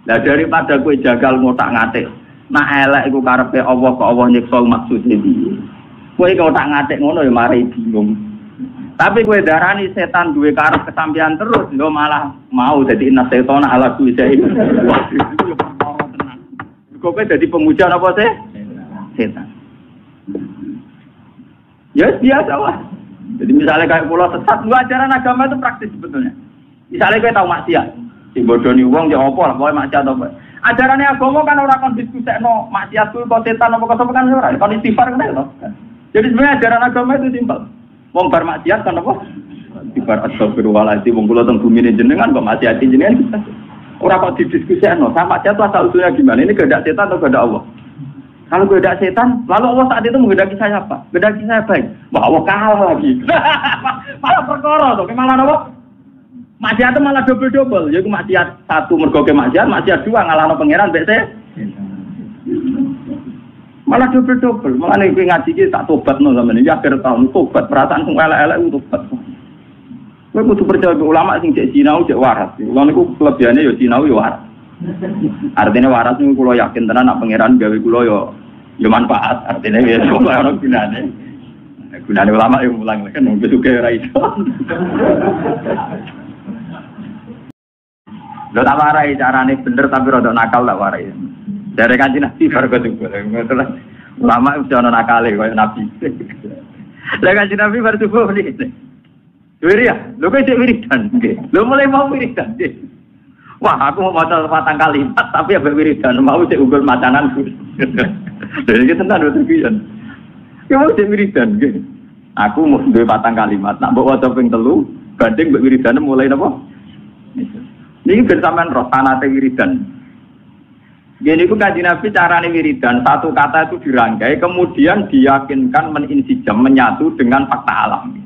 Lah daripada kowe jagal ngotak-ngatik. Nak elek iku karepe Allah kok Allah nyiksa maksude piye. Kowe ngotak-ngatik ngono ya mari bingung. Tapi kowe darani setan duwe karep kesampean terus lho malah mau dadi inna setona ala kulli syai'in. Wah, itu yo perkara tenan. Kowe dadi pemuja apa sih? Setan. Ya biasa lah. Jadi misalnya kayak pulau sesat, ajaran agama itu praktis sebetulnya. Misalnya kayak tahu maksiat, si bodoni uang ya apa lah, pokoknya maksiat apa. Ajarannya agama kan orang kon diskusekno maksiat itu kok setan apa kok kan ora, kon istighfar kan lho. Jadi sebenarnya ajaran agama itu simpel. Wong bar maksiat kan apa? Istighfar astagfirullahaladzim, wong kula teng bumi jenengan kok maksiati jenengan kita. Ora kok didiskusekno, sama maksiat itu asal usulnya gimana? Ini kehendak setan atau kehendak Allah? Kalau kehendak setan, lalu Allah saat itu menghendaki saya apa? Menghendaki saya baik. Wah, Allah kalah lagi. Malah perkara tuh, malah apa? Maksiat itu malah double-double. Yaitu maksiat satu mergo ke maksiat dua ngalahno pangeran mbek malah double-double. Malah nek ngaji iki tak tobatno sampeyan iki akhir tahun tobat perasaan sing elek-elek tobat. Kowe kudu percaya ulama sing cek sinau cek waras. Kulo niku kelebihane ya sinau ya waras. Artinya waras niku kula yakin tenan nak pangeran gawe kula ya manfaat. Artinya ya ora gunane. Gunane ulama yo mulang kan wong suke ora iso. Lho tak warai carane bener tapi rada nakal tak warai. Dari kanjeng Nabi bar ketemu. Ulama mesti ana nakale koyo Nabi. Lah kanjeng Nabi bar subuh niki. Wiriya, lho kok cek wiridan nggih. Lho mulai mau wiridan nggih. Wah, aku mau maca patang kalimat tapi ambek wiridan mau cek unggul macanan. Lha iki tenan lho tenan. Ya mau cek wiridan nggih. Aku mau duwe patang kalimat, nak mbok waca ping 3 banding mbek wiridan mulai napa? Niki ben sampean roh sanate wiridan. Gini ku kanjeng Nabi carane wiridan, satu kata itu dirangkai kemudian diyakinkan meninsijam menyatu dengan fakta alam.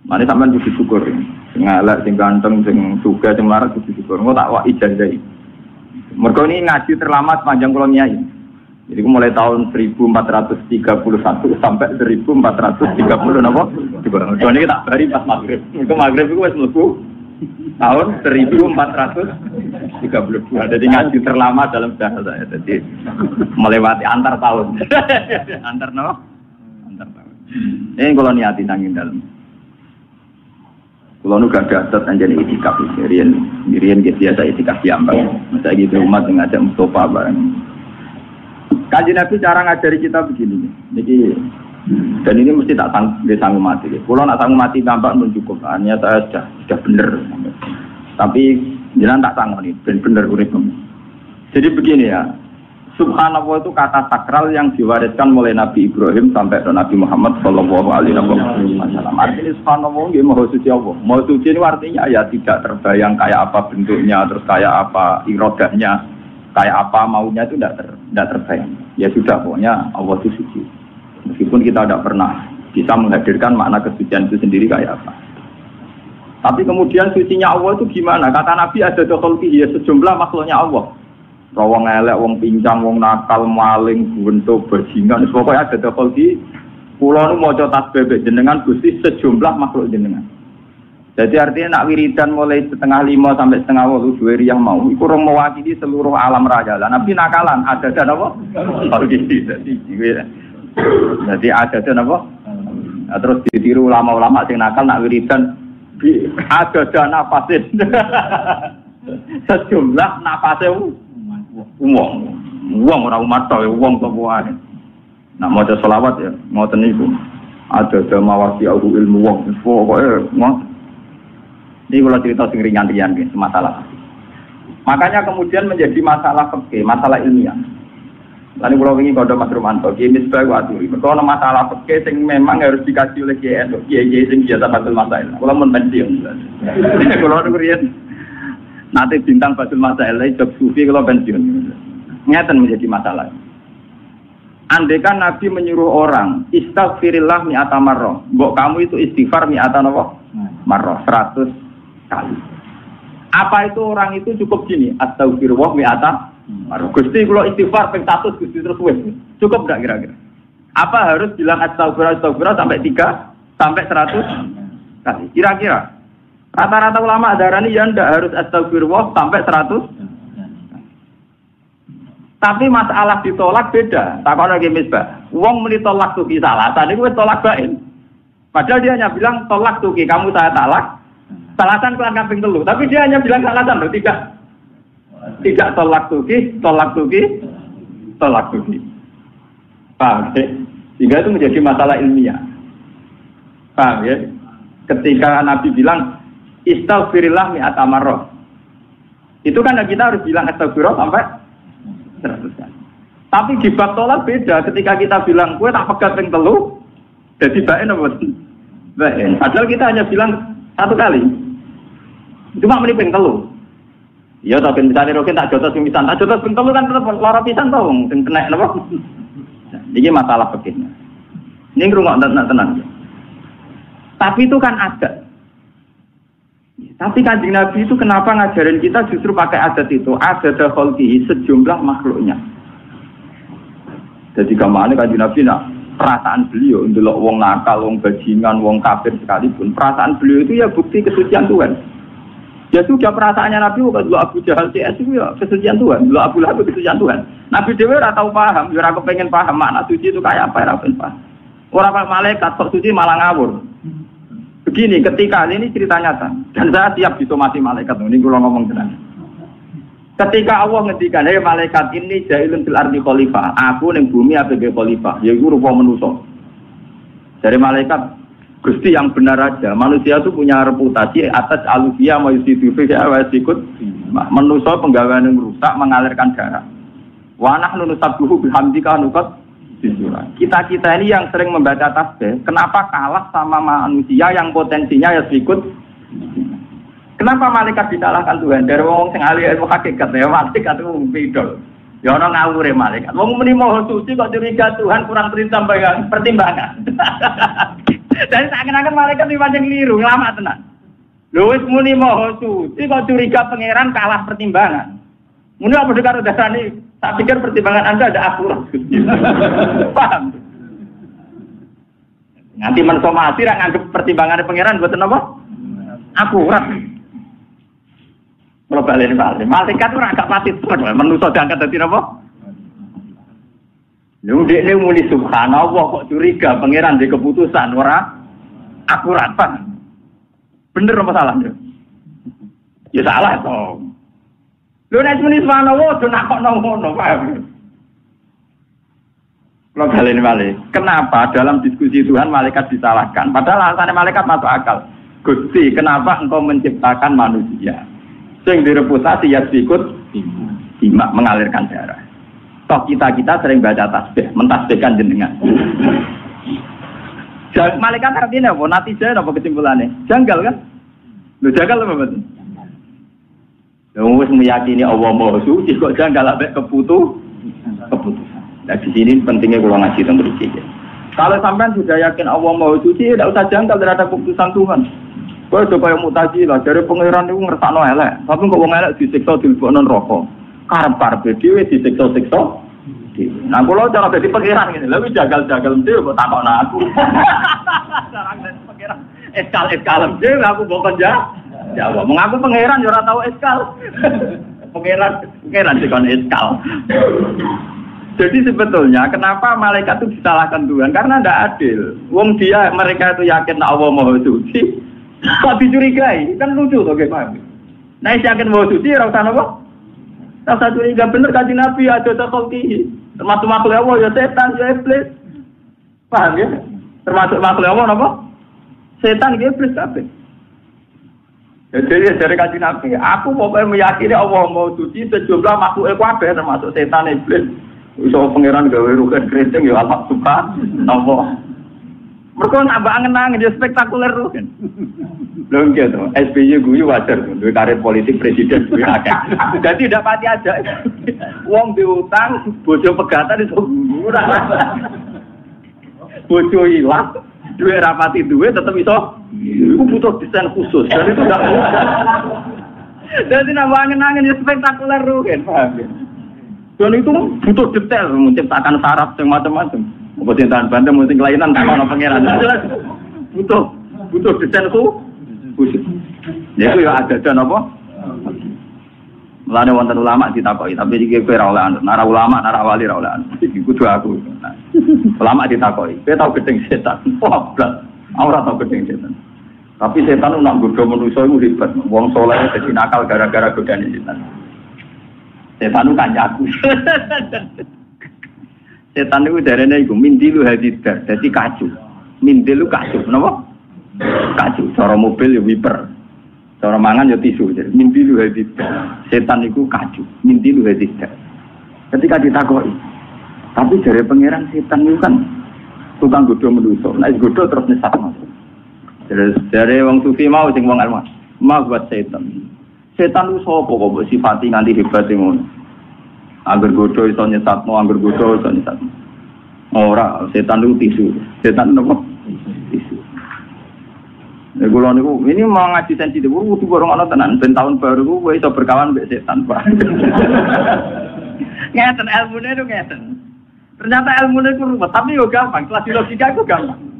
Mane sampean kudu syukur. Sing elek, sing ganteng, sing sugih, sing larat kudu syukur. Engko tak wak ijazah. Mergo ini ngaji terlama sepanjang kula nyai. Jadi mulai tahun 1431 sampai 1430 napa? Dikono iki tak bari pas magrib. Mergo magrib iku wis mlebu tahun 1432. Jadi ngaji terlama dalam sejarah saya. Jadi melewati antar tahun. Antar tahun. Ini kalau niati nanging dalam. Kalau nu gak dapat anjani itikaf, mirian gitu ya saya itikaf diambang. Saya gitu umat ngajak Mustafa bareng. Kanjeng Nabi cara ngajari kita begini. Jadi dan ini mesti tak sanggup mati. Kalau nak sanggup mati tampak mencukup. Hanya saya sudah benar. Tapi jangan tak sanggup nih, benar urip. Jadi begini ya. Subhanallah itu kata sakral yang diwariskan mulai Nabi Ibrahim sampai ke Nabi Muhammad Sallallahu Alaihi Wasallam. Artinya Subhanallah, Maha Suci Allah. Maha Suci ini artinya ya tidak terbayang kayak apa bentuknya, terus kayak apa irodahnya, kayak apa maunya itu tidak terbayang. Ya sudah, pokoknya Allah itu suci. Meskipun kita tidak pernah bisa menghadirkan makna kesucian itu sendiri kayak apa. Tapi kemudian sucinya Allah itu gimana? Kata Nabi ada dokholki ya sejumlah makhluknya Allah. Wong elek, wong pincang, wong nakal, maling, buntu, bajingan. Pokoknya ada dokholki. Kula nu maca tasbih jenengan Gusti sejumlah makhluk jenengan. Jadi artinya nak wiridan mulai 4:30 sampai 5:30 dua yang mau. Iku rong mewakili seluruh alam raya. Lah Nabi nakalan ada dan apa? Jadi ada dan apa? Nah, terus ditiru ulama-ulama sing nakal nak wiridan ada dan nafasin. Sejumlah nafasnya uang orang umat tahu uang kebuahan. Nak mau ada selawat ya, mau teniku. Ada mawasi aku ilmu uang. Pokoknya mau. Ini kalau cerita sing ringan-ringan masalah. Makanya kemudian menjadi masalah fikih, masalah ilmiah. Lalu kalau ingin kode Mas Romanto, kimis baik aturi. Kalau masalah fikih sing memang harus dikaji oleh kiai sing biasa batul masail. Kalau mau pensiun. Kalau ngerian. Nanti bintang Basul Masail job sufi kalau pensiun. Ngeten menjadi masalah. Andaikan Nabi menyuruh orang istighfirillah mi'ata marrah. Mbok kamu itu istighfar mi'ata napa? Marrah 100 kali. Apa itu orang itu cukup gini? Astaghfirullah mi'ata marrah. Gusti kula istighfar ping 100 Gusti terus wis. Cukup enggak kira-kira? Apa harus bilang astaghfirullah sampai 3 sampai 100 kali? Kira-kira Rata-rata ulama darani ya ndak harus astagfirullah sampai 100. Tapi masalah ditolak beda. Takon lagi misbah. Wong muni tolak tuki salasan iku wis tolak bain. Padahal dia hanya bilang tolak tuki, kamu saya talak. Salasan kelan kaping 3. Tapi dia hanya bilang salasan loh, tidak tolak tuki. Paham ya? Sehingga itu menjadi masalah ilmiah. Paham ya? Ketika Nabi bilang istaghfirillah mi'ata marrah. Itu kan kita harus bilang astagfirullah sampai 100 kali. Tapi di bab tolak beda. Ketika kita bilang kowe tak pegat ping 3, jadi bain apa? Bain. Padahal kita hanya bilang 1 kali. Cuma meni ping 3. Ya tapi misalnya rokin tak jotos ping pisan. Tak jotos ping 3 kan tetep lara pisan to wong sing kena napa? Ini masalah begini. Ini ngrungok tenang. Tapi itu kan adat. Tapi Kanjeng Nabi itu kenapa ngajarin kita justru pakai adat itu? Adat khalqihi sejumlah makhluknya. Jadi kemana Kanjeng Nabi perasaan beliau ndelok wong nakal, wong bajingan, wong kafir sekalipun, perasaan beliau itu ya bukti kesucian Tuhan. Ya sudah perasaannya Nabi kalau Abu Jahal CS itu ya kesucian Tuhan, kalau Abu Lahab kesucian Tuhan. Nabi dewe ora tau paham, ya ora kepengin paham makna suci itu kayak apa, ora paham. Ora malaikat kok suci malah ngawur. Begini, ketika ini cerita nyata dan saya siap disomasi malaikat. Ini kula ngomong tenan. Ketika Allah ngendikan, "Hei malaikat, ini jailun fil ardi khalifah." Aku ning bumi sebagai khalifah, yaiku rupa manusa. Dari malaikat, Gusti yang benar aja. Manusia itu punya reputasi atas alufia mayusidu fi awasikut. Manusia penggawean yang rusak mengalirkan darah. Wa nahnu nusabbihu bihamdika nuqat bisura. Kita ini yang sering membaca tasbih, kenapa kalah sama manusia yang potensinya ya sikut? Kenapa malaikat disalahkan Tuhan? Dari wong sing ahli ilmu hakikat ya malaikat itu bidol. Ya ana ngawure malaikat. Wong muni maha suci kok curiga Tuhan kurang pertimbangan. Dan seakan-akan malaikat di pancen keliru, lama tenan. Lho wis muni maha suci kok curiga pangeran kalah pertimbangan. Muni apa karo dasane? Tak pikir pertimbangan Anda ada akurat. Paham? Nanti mensomasi rak nganggep pertimbangan pangeran mboten apa? Akurat. Kalau balik malaikat ora gak pati temen, manusa diangkat dadi napa? Lho dekne muni subhanallah kok curiga pangeran di keputusan ora akurat, Pak. Bener apa salah? Ya salah to. Lho nek muni subhanallah do nakokno ngono, Pak. Kalau balik. Kenapa dalam diskusi Tuhan malaikat disalahkan? Padahal alasannya malaikat masuk akal. Gusti, kenapa engkau menciptakan manusia? Sing direputasi ya sikut simak mengalirkan darah. Toh kita sering baca tasbih, mentasbihkan jenengan. Malaikat artinya apa? Natijah apa kesimpulannya? Janggal kan? Lu janggal apa betul? Lu wis meyakini Allah Maha Suci kok janggal ambek keputusan. Nah di sini pentingnya kalau ngaji tentang berisi. Kalau sampean sudah yakin Allah Maha Suci, tidak usah janggal terhadap keputusan Tuhan. Kau coba yang Mu'tazilah dari pangeran itu ngersakno elek, tapi kok wong elek disiksa dilebokno neraka. Karep-karepe dhewe disiksa-siksa. Nah, kalau cara jadi pangeran ngene, lha wis jagal-jagal mesti kok takokno aku. Cara jadi pangeran eskal dhewe aku mbok jawab. Mengaku pangeran yo ora tau eskal. Pangeran dikon eskal. Jadi sebetulnya kenapa malaikat itu disalahkan Tuhan? Karena tidak adil. Wong mereka itu yakin Allah Maha Suci. Kok dicurigai? Kan lucu tuh gimana? Nah, yakin Maha Suci ora usah napa? Ora usah curiga bener Kanjeng Nabi aja takholki. Termasuk makhluk Allah ya setan ya iblis. Paham ya? Termasuk makhluk Allah napa? Setan ya iblis kabeh. Jadi dari Kanjeng Nabi, aku pokoknya meyakini Allah Maha Suci sejumlah makhluk kabeh termasuk setan iblis. Iso pangeran gawe rugen keriting ya Allah subhanahu. Mereka nambah angen-angen ya spektakuler rugen. Lho nggih to, SBY guyu wajar to, duwe karir politik presiden duwe akeh. Jadi tidak pati aja. Wong diutang, bojo pegatan iso murah. Bojo ilang, duwe rapati duwe tetep iso. Iku butuh desain khusus. Dan itu enggak mudah. Jadi nambah angen-angen ya spektakuler rugen, paham ya? Dan itu butuh detail, menciptakan saraf yang macam-macam. Apa cintaan banten, mungkin kelainan, tak ada pengeran. Butuh desain khusus. Ya itu ya ada dan apa? Mulane wonten ulama ditakoki, tapi iki kowe ora oleh anut. Nara ulama, nara wali ora oleh anut. Iki kudu aku. Ulama ditakoki, kowe tau gedeng setan. Wah, blas. Ora tau gedeng setan. Tapi setan nak godho manusa iku hebat. Wong saleh dadi nakal gara-gara godane setan. Setan ku kancaku. Setan itu darahnya itu mindilu hadidar, jadi kacu. Mindilu kacu, kenapa? Kacu, cara mobil ya wiper, cara mangan ya tisu. Mindilu hadidar, setan itu kacu. Mindilu hadidar. Ketika ditakoi, tapi dari pangeran setan itu kan tukang godo menuso. Nah, godo terus nyesat masuk. Dari wong sufi mau, sing wong ilmu mau buat setan. Setan itu sopo kok sifati nganti hebat ngono. Angger godo iso nyesatno, angger godo iso nyesatno. Ora, setan itu tisu. Setan napa? Tisu. Nek kula niku ini mau ngaji sensitif, kudu bareng ana tenan. Ben tahun baru ku iso berkawan mbek setan, Pak. Ngeten ilmune itu ngeten. Ternyata ilmune itu ruwet, tapi yo gampang. Kelas logika itu gampang.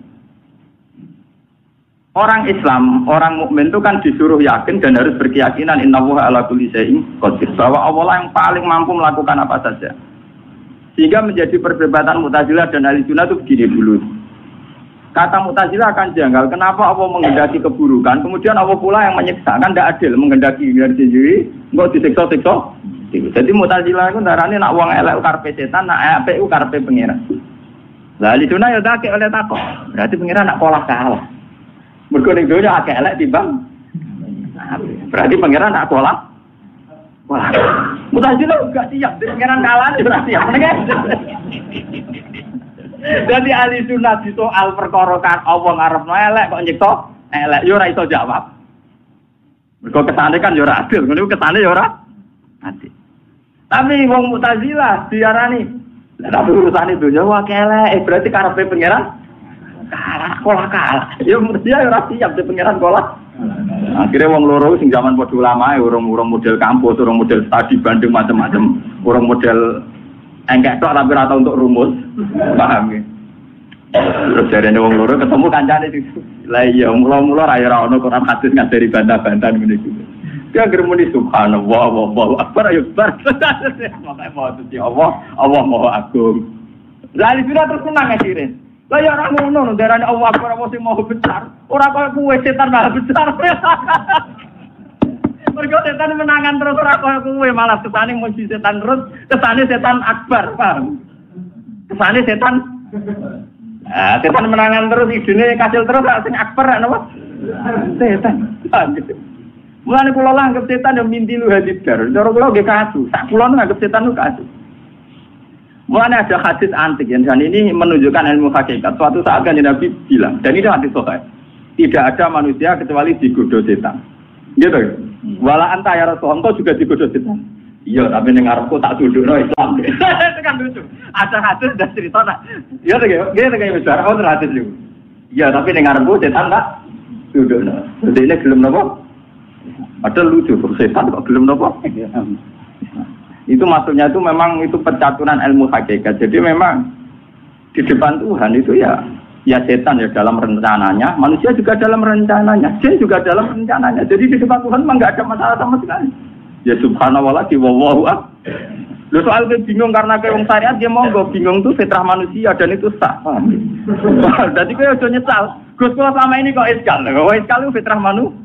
Orang Islam, orang mukmin itu kan disuruh yakin dan harus berkeyakinan innallaha ala kulli syai'in qadir, bahwa Allah yang paling mampu melakukan apa saja. Sehingga menjadi perdebatan Mu'tazilah dan Ahlussunnah itu begini dulu. Kata Mu'tazilah akan janggal, kenapa Allah menghendaki keburukan, kemudian Allah pula yang menyiksa, kan tidak adil menghendaki diri sendiri, enggak disiksa-siksa. Jadi Mu'tazilah itu darane nak wong elek karepe setan, nak apik karepe pangeran. Lah Ahlussunnah ya tak oleh takok. Berarti pangeran nak pola kalah. Mergo ning donya akeh elek timbang. Berarti pangeran nak kolak. Wah. Mu'tazilah gak siap, pangeran kalah ora siap. Dadi ahli sunnah soal perkara kan Allah ngarepno elek kok nyiksa elek yo ora iso jawab. Mergo kesane kan yo ora adil, ngene kesane yo ora adil. Tapi wong Mu'tazilah diarani, tapi urusane donya akeh elek, berarti karepe pangeran kalah. Ya mesti ora siap di pangeran kalah. Akhirnya wong loro sing zaman padha ulama urung model kampus, urung model studi banding macam-macam, urung model engkek tok tapi ora tau untuk rumus. Paham ya? Terus jarene wong loro ketemu kancane itu. Lah iya mula-mula ra ono Quran hadis ngajari bantah-bantahan ngene iki. Dia germuni subhanallah wallahu akbar ayo bar. Makane mau dadi Allah Maha Agung. Lah iki terus senang akhirnya. Lah ya ora ngono, darane Allah Akbar apa sing mau besar. Ora koyo kuwe setan malah besar. Mergo setan menangan terus ora koyo kuwe malah kesane muji setan terus, kesane setan akbar, paham? Kesane setan setan menangan terus idene kasil terus sing akbar napa? Setan. Mulane kula anggap setan yo mindilu hadidar. Cara kula nggih kasu. Sak kula nganggep setan ku kasu. Mulanya ada hadis antik dan ini menunjukkan ilmu hakikat. Suatu saat kan Nabi bilang, dan ini hadis sahih, tidak ada manusia kecuali digoda setan. Gitu ya? Wala anta ya Rasulullah, engkau juga digoda setan. Iya, tapi ning arepku tak dudukno Islam. Itu kan lucu. Ada hadis dan cerita nak. Iya to ya, nggih to besar. Oh, hadis itu. Iya, tapi ning arepku setan tak dudukno. Jadi ini gelem napa? Ada lucu, setan kok gelem napa? Itu maksudnya itu memang itu percaturan ilmu hakikat. Jadi memang di depan Tuhan itu ya setan ya dalam rencananya, manusia juga dalam rencananya, jin juga dalam rencananya. Jadi di depan Tuhan memang nggak ada masalah sama sekali. Ya subhanallah di wallahu akbar. Lu soal bingung karena kayak wong syariat dia monggo bingung tuh fitrah manusia dan itu sah. Jadi kayak udah nyesal. Gus kula selama ini kok iskal. Kok iskal itu fitrah manusia.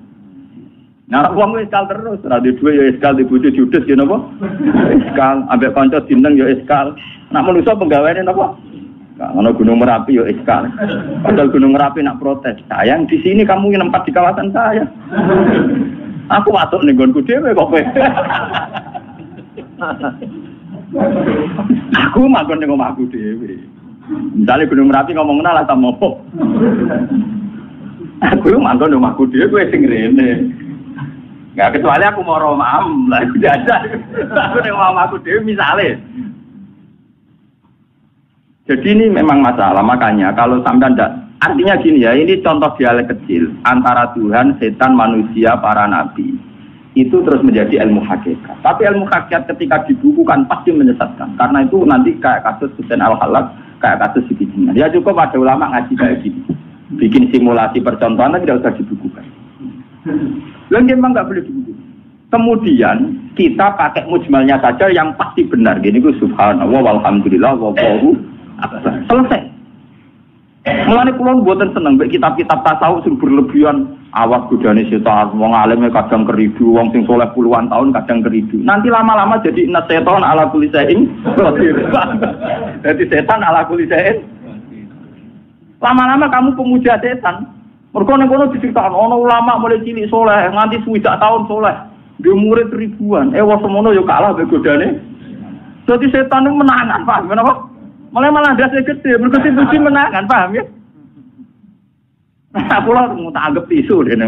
Nah, wong iskal terus, radio dua ya iskal di bojo judes ya napa? Iskal, ambek kanca dineng ya iskal. Nak manusa penggaweane napa? Ana Gunung Merapi ya iskal. Padahal Gunung Merapi nak protes. Sayang di sini kamu nempat di kawasan saya. Aku masuk ning nggonku dhewe kok kowe. Aku manggon ning omahku dhewe. Misale Gunung Merapi ngomong ngono lah ta mopo. Aku manggon ning omahku dhewe kowe sing rene. Nggak kecuali aku mau romam lah, udah aja. Aku nengok aku dewi misalnya. Jadi ini memang masalah, makanya kalau sampai tidak, artinya gini ya, ini contoh dialek kecil antara Tuhan, setan, manusia, para nabi. Itu terus menjadi ilmu hakikat. Tapi ilmu hakikat ketika dibukukan pasti menyesatkan. Karena itu nanti kayak kasus Husain Al-Halak, kayak kasus Sikijinan. Ya cukup ada ulama ngaji kayak gini. Bikin simulasi percontohan tidak usah dibukukan. Lalu memang nggak boleh dibukukan. Kemudian kita pakai mujmalnya saja yang pasti benar. Gini ku subhanallah walhamdulillah wallahu akbar. Selesai. Mulane kula mboten seneng mek kitab-kitab tasawuf sing berlebihan awas godane setan, wong alim kadang keridu, wong sing soleh puluhan tahun kadang keridu. Nanti lama-lama jadi inna setan ala kulli syai'in qadir. Jadi setan ala kulli syai'in. Lama-lama kamu pemuja setan. Mergo ning kono diceritakno ana ulama mulai cilik soleh nganti 20 tahun soleh. Dia murid ribuan. Wong semono yo kalah mek godane. Dadi setan itu menangan, paham menapa? Malah dasi gede, mergo puji menangan, paham ya? Aku lah mau tak anggap tisu dene.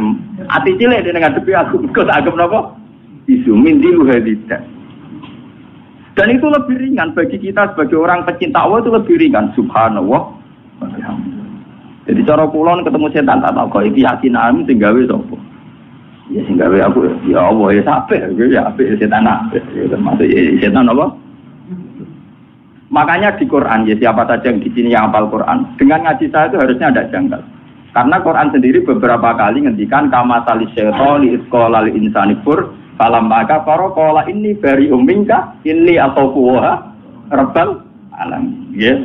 Ati cilik dene ngadepi aku kok tak anggap napa? Tisu mindilu hadita. Dan itu lebih ringan bagi kita sebagai orang pecinta Allah itu lebih ringan. Subhanallah. Jadi cara kula ketemu setan tak tahu kok iki yakin amin sing gawe sapa? Ya sing gawe aku ya Allah ya sampe ya apik setan apik. Ya termasuk setan apa? Makanya di Quran, ya siapa saja yang di sini yang hafal Quran, dengan ngaji saya itu harusnya ada janggal. Karena Quran sendiri beberapa kali ngendikan kama salis syaitani isqala lil insani fur falam maka qala inni bari umminka inni ataquha rabbal alam. Ya.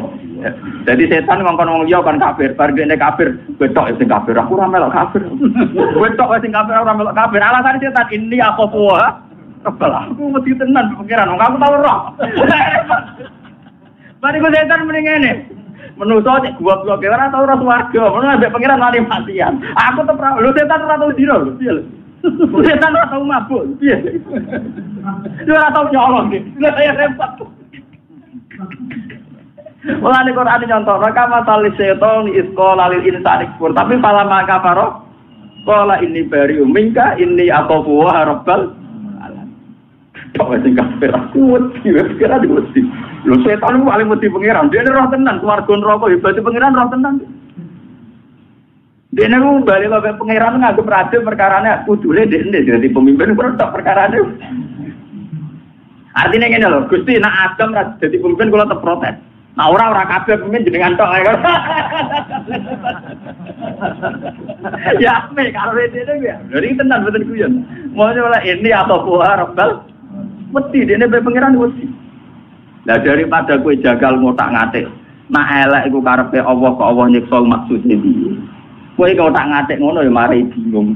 Jadi setan ngongkon wong liya kan kafir, bar dene kafir, betok sing kafir, aku ora melok kafir. Betok sing kafir ora melok kafir. Alasan setan inni ataquha rabbal alam. Aku mesti tenan pikiran, aku tau roh. Mari ku setan mending ngene. Menuso cek gua-gua ke ora tau ora swarga, ngono ambek pangeran mati matian. Aku tetep lho setan ora tau dino lho, piye lho. Setan ora tau mabuk, piye. Dia ora tau nyolong iki. Lha saya repot. Mulane Quran nyontok, "Kama talis setan isqala lil insani kufur." Tapi pala maka faro qala inni bari'um minka inni atafu wa rabbal alam. Kok sing kafir aku kira diuti. Lho setan itu paling mesti pengiran, dia roh tenan, keluarga neraka hebat pengiran roh tenan. Dia niku bali kok pengiran nganggep raja perkarane kudune ndek dadi pemimpin produk perkarane. Artinya ngene lho, Gusti nek Adam ra dadi pemimpin kula tetep protes. Nah ora kabeh pemimpin jenengan tok ae. Ya me karo dene ya. Lha tenan mboten guyon. Mau ora ini atau kuah rabbal mesti dene pengiran mesti. Lah daripada kowe jagal ngotak ngatik, nak elek iku karepe Allah kok Allah nyiksa maksude piye. Kowe kok tak ngatik ngono ya mari bingung.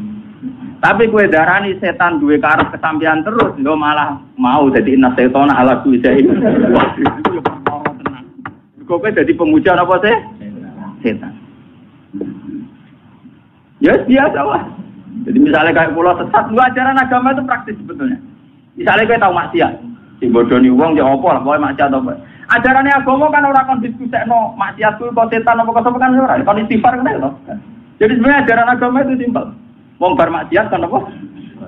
Tapi kowe darani setan duwe karep kesampean terus, lho malah mau dadi inna setana ala kulli syai'in. Wah, itu yo perkara tenan. Kowe dadi pemuja apa sih? Setan. Ya biasa lah. Jadi misalnya kayak pulau sesat, ajaran agama itu praktis sebetulnya. Misalnya kowe tahu maksiat. Sing bodoni wong ya apa lah pokoke maksiat apa. Ajarane agama kan ora kon diskusekno maksiat kuwi kok setan apa kok kan ora, kon istighfar kan lho. Jadi sebenarnya ajaran agama itu simpel. Wong bar maksiat kan apa?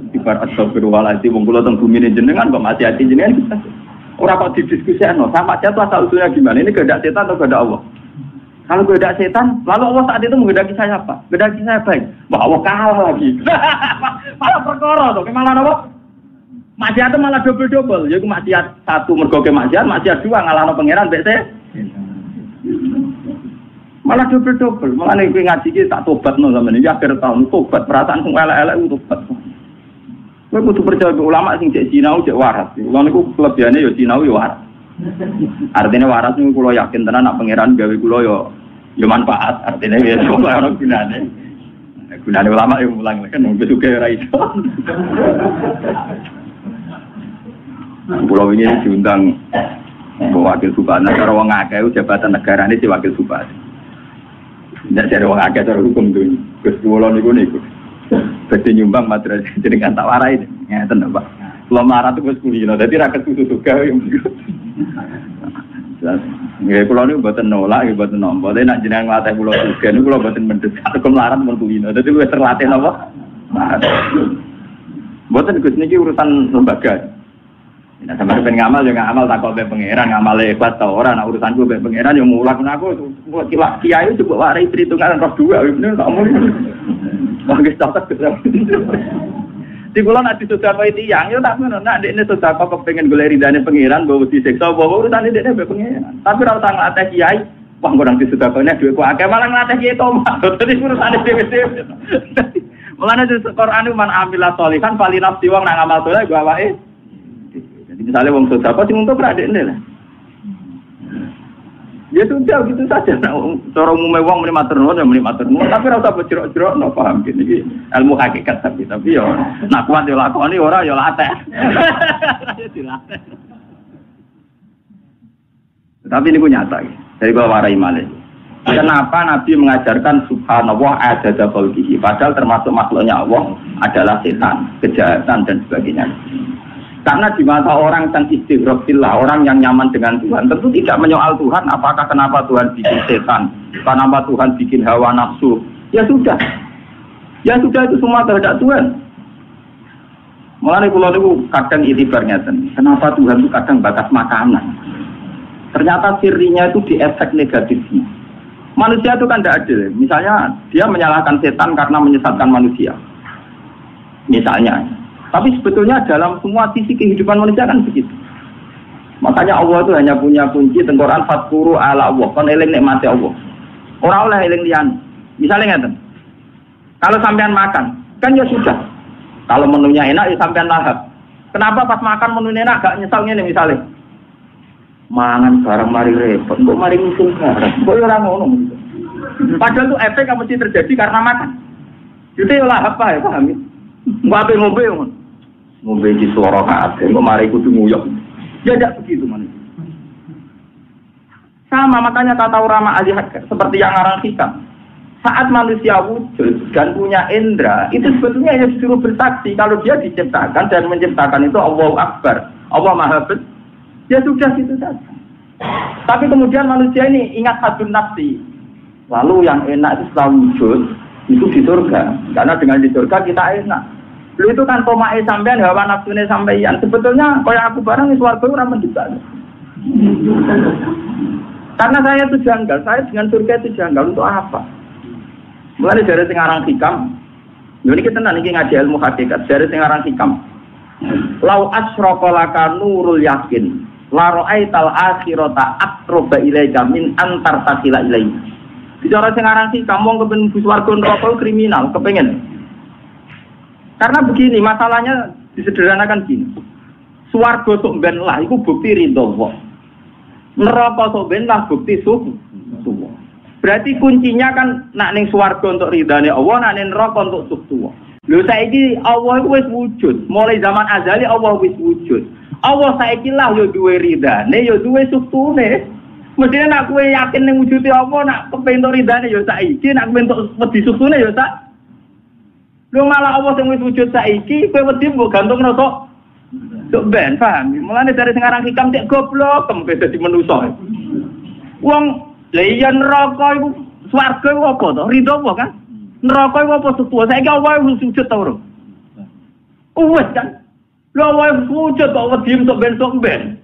Istighfar astagfirullahaladzim wong kula teng bumi jenengan kok maksiat jenengan kita. Ora kok didiskusekno sama maksiat itu asal usulnya gimana? Ini kehendak setan atau kehendak Allah? Kalau kehendak setan, lalu Allah saat itu menghendaki saya apa? Menghendaki saya baik. Wah, Allah kalah lagi. Malah perkara to, malah apa? Maksiat itu malah double-double, yaitu maksiat satu mergo ke maksiat dua ngalahno pangeran mbek malah double-double. Malah nek ngaji iki tak tobatno sampeyan iki akhir tahun tobat perasaan sing elek-elek tobat. Kowe kudu percaya ulama sing cek sinau cek waras. Wong niku kelebihane ya sinau ya waras. Artinya waras niku kula yakin tenan nak pangeran gawe kula ya manfaat. Artinya ya ono gunane. Gunane ulama ya mulang kan wong juga ora iso. Pulau ini diundang wakil bupati, cara wong akeh jabatan negara ini si wakil bupati. Tidak cari wong akeh cara hukum tuh. Gus pulau niku. Jadi nyumbang madrasah jenengan tak warai. Ngeten Pak. Pulau marah tuh Gus kulino. Jadi rakyat kudu juga. Nggih pulau niku mboten nolak, nggih mboten nampa. Tapi nek jenengan nglatih pulau juga niku pulau mboten mendesak hukum larat mun kulino. Dadi luwih terlatih napa? Mboten Gus niki urusan lembaga. Nah, sampai pengen ngamal juga ngamal tak kau pengeran ngamal lebat tau orang. Nah urusanku pengeran yang mulak aku kiai coba warai perhitungan roh dua. Bener tak mau. Bagi status kita. Di bulan nanti sudah apa itu yang itu tak mana. Nak ini sudah kau kepengen guleri dana pengeran bawa diseksa bawa urusan ini dia pengeran. Tapi kalau tak ngelatih kiai, wah kurang di sudah kau ini dua ku akeh malah ngelatih kiai tomat. Jadi urusan ini. Mulanya di Quran itu man amilah solihan paling nafsi wong nak ngamal soleh gua wae. Misalnya wong sedekah sing untuk adekne lah. Ya sudah gitu saja. Cara umumnya wong muni matur nuwun ya muni matur nuwun, tapi ora usah bejrok-jrok no paham gitu iki ilmu hakikat tapi yo nak kuat yo lakoni ora yo latih. Dilatih. Tapi ini pun nyata. Dari kula warai malih. Kenapa Nabi mengajarkan subhanallah adada khalqihi padahal termasuk makhluknya Allah adalah setan, kejahatan dan sebagainya. Karena di mata orang yang istighraqillah, orang yang nyaman dengan Tuhan, tentu tidak menyoal Tuhan, apakah kenapa Tuhan bikin setan, kenapa Tuhan bikin hawa nafsu. Ya sudah itu semua kehendak Tuhan. Mulane kula niku kadang itibarnya kenapa Tuhan itu kadang batas makanan. Ternyata sirinya itu di efek negatifnya. Manusia itu kan tidak adil. Misalnya dia menyalahkan setan karena menyesatkan manusia. Misalnya. Tapi sebetulnya dalam semua sisi kehidupan manusia kan begitu. Makanya Allah itu hanya punya kunci tengkorak fatkuru ala Allah. Kon eling nikmati Allah. Orang oleh eling liyan. Misalnya ngeten. Kalau sampean makan, kan ya sudah. Kalau menunya enak ya sampean lahap. Kenapa pas makan menunya enak gak nyesal ngene misalnya? Mangan barang mari repot, kok mari musim barang. Kok ora ngono. Padahal itu efek yang mesti terjadi karena makan. Jadi ya lahap ya, paham ya? Mbak ngombe ngono. Ngombe di suara kabeh, kok mari kudu nguyok. Ya tidak begitu manusia. Sama makanya tata urama ahli seperti yang ngarang hikam. Saat manusia wujud dan punya indera, itu sebetulnya hanya disuruh bersaksi kalau dia diciptakan dan menciptakan itu Allahu Akbar, Allah Maha Besar. Ya sudah gitu saja. Tapi kemudian manusia ini ingat hadun nafsi. Lalu yang enak itu setelah wujud itu di surga. Karena dengan di surga kita enak. Lu itu kan tomae sampean, hawa nafsune sampean. Sebetulnya kaya aku barang di swarga ora mendesak. Karena saya itu janggal, saya dengan surga itu janggal untuk apa? Mulai dari sing aran hikam. Ini kita nanti ngaji ilmu hakikat dari sing aran hikam. Lau asraqa laka nurul yakin, la ra'aital akhirata aqraba ilaika min antar tasila ilaika. Bicara sing aran hikam wong kepen swarga neraka kriminal, kepengen. Karena begini, masalahnya disederhanakan gini. Swarga sok ben lah, itu bukti ridho Allah. Neraka sok ben lah, bukti suhu. Berarti kuncinya kan nak ning swarga untuk ridhane Allah, nak ning neraka untuk suhu. Lho saiki Allah itu wis wujud. Mulai zaman azali Allah wis wujud. Allah saiki lah yo duwe ridhane, yo duwe suhune. Mestine nak kowe yakin ning wujude Allah, nak kepengin untuk ridhane yo saiki, nak kepengin untuk wedi suhune yo sak. Lu malah Allah sing wis wujud saiki, kowe wedi mbok gantungno sok ben, paham? Mulane dari sing aran hikam cek goblok, kempe dadi manusa. Wong lha iya neraka iku swarga iku apa to? Ridho apa kan? Neraka iku apa suku? Saiki Allah wis wujud ta ora? Wis kan? Lu Allah wis wujud kok wedi sok ben.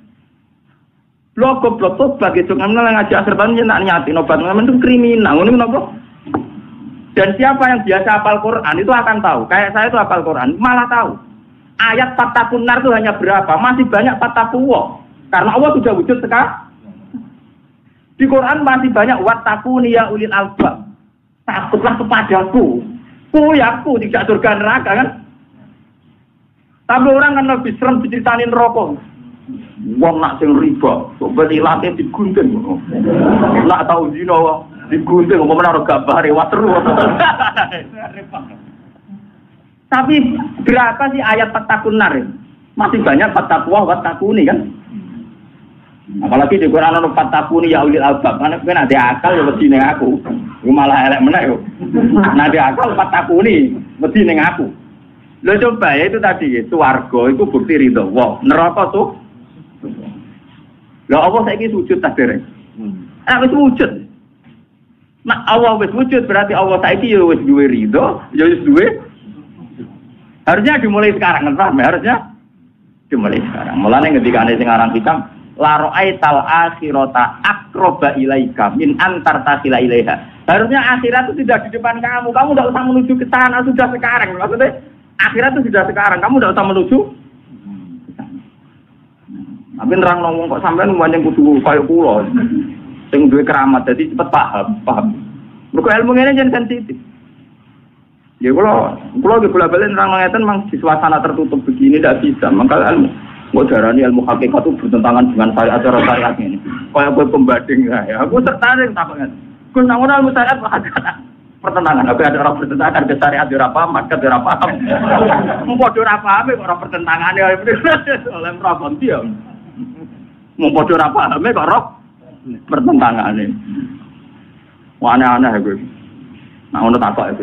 Lu goblok to bagi sing nang ngaji asrban nyenak nyati obat men itu kriminal. Ngono menapa? Dan siapa yang biasa hafal Quran itu akan tahu. Kayak saya itu hafal Quran, malah tahu. Ayat fatakun nar itu hanya berapa? Masih banyak fatakuwa. Karena Allah sudah wujud sekarang. Di Quran masih banyak wattaquni ya ulil albab. Takutlah kepadaku. Aku tidak surga neraka kan? Tapi orang kan lebih serem diceritain rokok. Wong nak sing riba, kok benilate digunting. Nak tahu zina digunting apa menaruh gambare wateru. Tapi berapa sih ayat fatakun nar? Masih banyak fatakwa watakuni kan? Apalagi di Quran ana fatakuni ya ulil albab. Kan ada akal ya wedi ning aku. Ku malah elek meneh yo. Nah ada akal fatakuni wedi ning aku. Lho coba ya itu tadi swarga itu bukti ridho. Wah, neraka tuh. Lah Allah saiki sujud ta dereng? Wis wujud. Nah Allah wis wujud berarti Allah saiki ya wis duwe ridho, ya wis duwe. Harusnya dimulai sekarang kan, harusnya dimulai sekarang. Mulane ketika ana sing aran hikam, la ra'aital akhirata aqraba ilaika min antar tasila ilaiha. Harusnya akhirat itu tidak di depan kamu. Kamu enggak usah menuju ke sana, sudah sekarang. Maksudnya akhirat itu sudah sekarang. Kamu enggak usah menuju. Tapi nerang ngomong kok sampean mbanjing kudu kaya kula. Sing duwe keramat dadi cepet paham. Mergo ilmu ngene jen sensitif. Ya kula ge bola-bali nerang ngeten mang di suasana tertutup begini tidak bisa. Maka ilmu Mau darani ilmu hakikat itu bertentangan dengan syariat cara syariat ini. Kayak gue pembanding ya. Aku tertarik tapangan. Gue nang ilmu syariat ada pertentangan. Tapi ada orang bertentangan ke syariat ora paham, makat ora paham. Mau padha ora paham kok ora pertentangane oleh rabon dia. Mau padha ora paham kok ora pertentangane. Wah aneh-aneh gue. Nah, ono takok